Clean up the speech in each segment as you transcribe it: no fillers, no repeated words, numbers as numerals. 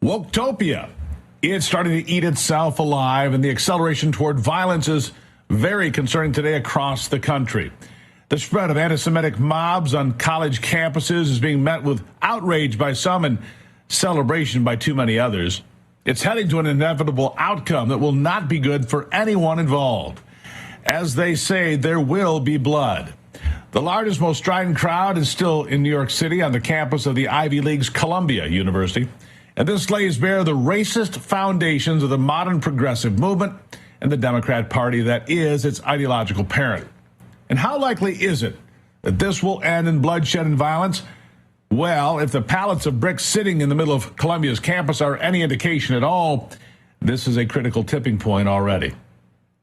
Woketopia. It's starting to eat itself alive, and the acceleration toward violence is very concerning today across the country. The spread of anti-Semitic mobs on college campuses is being met with outrage by some and celebration by too many others. It's heading to an inevitable outcome that will not be good for anyone involved. As they say, there will be blood. The largest, most strident crowd is still in New York City on the campus of the Ivy League's Columbia University. And this lays bare the racist foundations of the modern progressive movement and the Democrat Party that is its ideological parent. And how likely is it that this will end in bloodshed and violence? Well, if the pallets of bricks sitting in the middle of Columbia's campus are any indication at all, this is a critical tipping point already.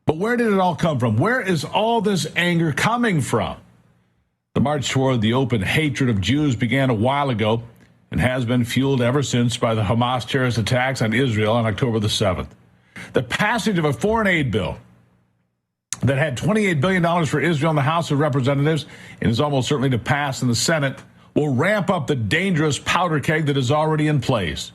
But where did it all come from? Where is all this anger coming from? The march toward the open hatred of Jews began a while ago and has been fueled ever since by the Hamas terrorist attacks on Israel on October the 7th. The passage of a foreign aid bill that had $28 billion for Israel in the House of Representatives and is almost certainly to pass in the Senate will ramp up the dangerous powder keg that is already in place.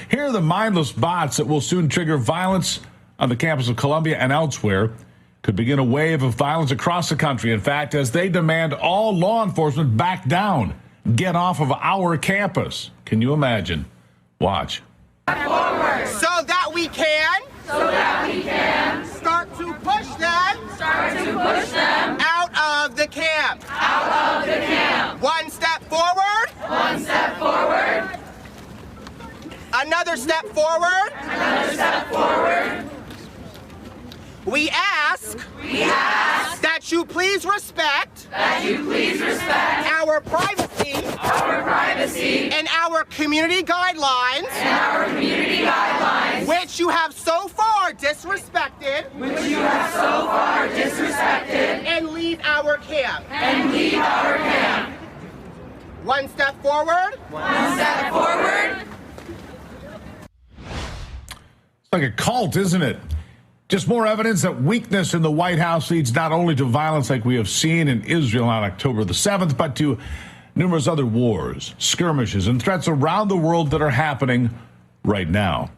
Here are the mindless bots that will soon trigger violence on the campus of Columbia and elsewhere, could begin a wave of violence across the country. In fact, as they demand all law enforcement back down, get off of our campus. Can you imagine? Watch. Forward. So that we can start to push them out of the camp. One step forward. Another step forward. We ask that you please respect our privacy and our community guidelines, which you have so far disrespected, and leave our camp. One step forward. It's like a cult, isn't it? Just more evidence that weakness in the White House leads not only to violence like we have seen in Israel on October the 7th, but to numerous other wars, skirmishes, and threats around the world that are happening right now.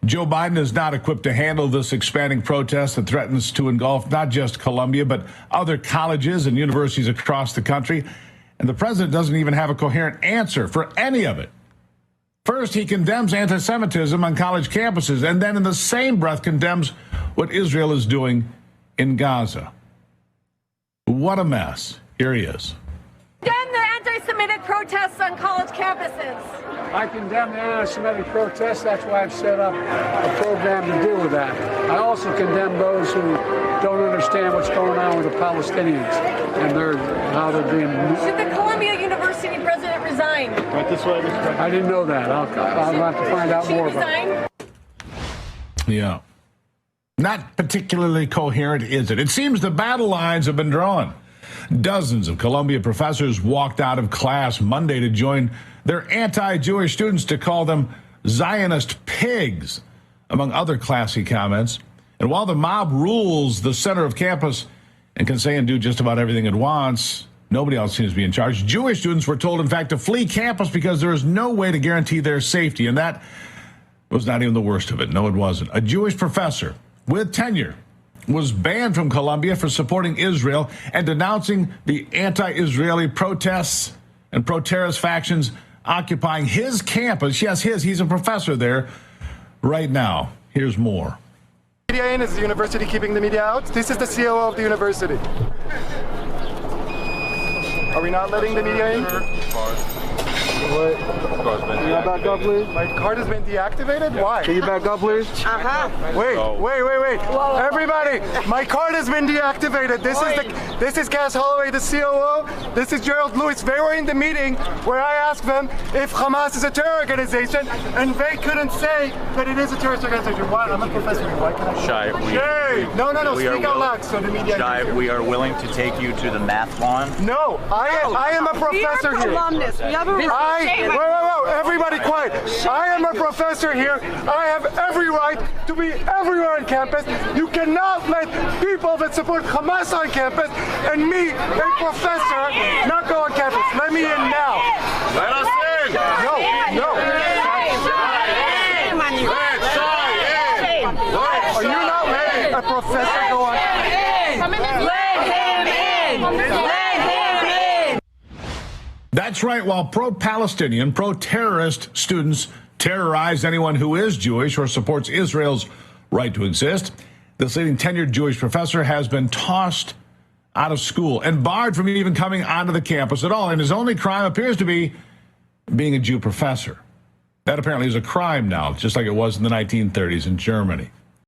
Joe Biden is not equipped to handle this expanding protest that threatens to engulf not just Columbia, but other colleges and universities across the country. And the president doesn't even have a coherent answer for any of it. First, he condemns anti-Semitism on college campuses, and then in the same breath condemns what Israel is doing in Gaza. What a mess. Here he is. Condemn the anti-Semitic protests on college campuses. I condemn the anti-Semitic protests. That's why I've set up a program to deal with that. I also condemn those who don't understand what's going on with the Palestinians and how they're being. Should the Columbia University president resign? Right this way, Mr. President. I didn't know that. I'll have to find out more about it. Yeah. Not particularly coherent, is it? It seems the battle lines have been drawn. Dozens of Columbia professors walked out of class Monday to join their anti-Jewish students to call them Zionist pigs, among other classy comments. And while the mob rules the center of campus and can say and do just about everything it wants, nobody else seems to be in charge. Jewish students were told, in fact, to flee campus because there is no way to guarantee their safety. And that was not even the worst of it. No, it wasn't. A Jewish professor with tenure was banned from Columbia for supporting Israel and denouncing the anti-Israeli protests and pro-terrorist factions occupying his campus. Yes, he's a professor there right now. Here's more. Media in, is the university keeping the media out? This is the COO of the university. Are we not letting the media in? Wait. Can you back up, please? My card has been deactivated? Why? Can you back up, please? Wait. Everybody, my card has been deactivated. This is Cass Holloway, the COO. This is Gerald Lewis. They were in the meeting where I asked them if Hamas is a terror organization, and they couldn't say that it is a terrorist organization. Why? I'm a professor. Why can I? Shai, No. Speak out loud so the media. Shai, we are willing to take you to the math lawn. No, I am a professor here. Alumnus. We have a Wait, everybody quiet. I am a professor here. I have every right to be everywhere on campus. You cannot let people that support Hamas on campus and me, a professor, not go on campus. Let me in now. Let us in. No. a professor go on? That's right. While pro-Palestinian, pro-terrorist students terrorize anyone who is Jewish or supports Israel's right to exist, this leading tenured Jewish professor has been tossed out of school and barred from even coming onto the campus at all. And his only crime appears to be being a Jew professor. That apparently is a crime now, just like it was in the 1930s in Germany.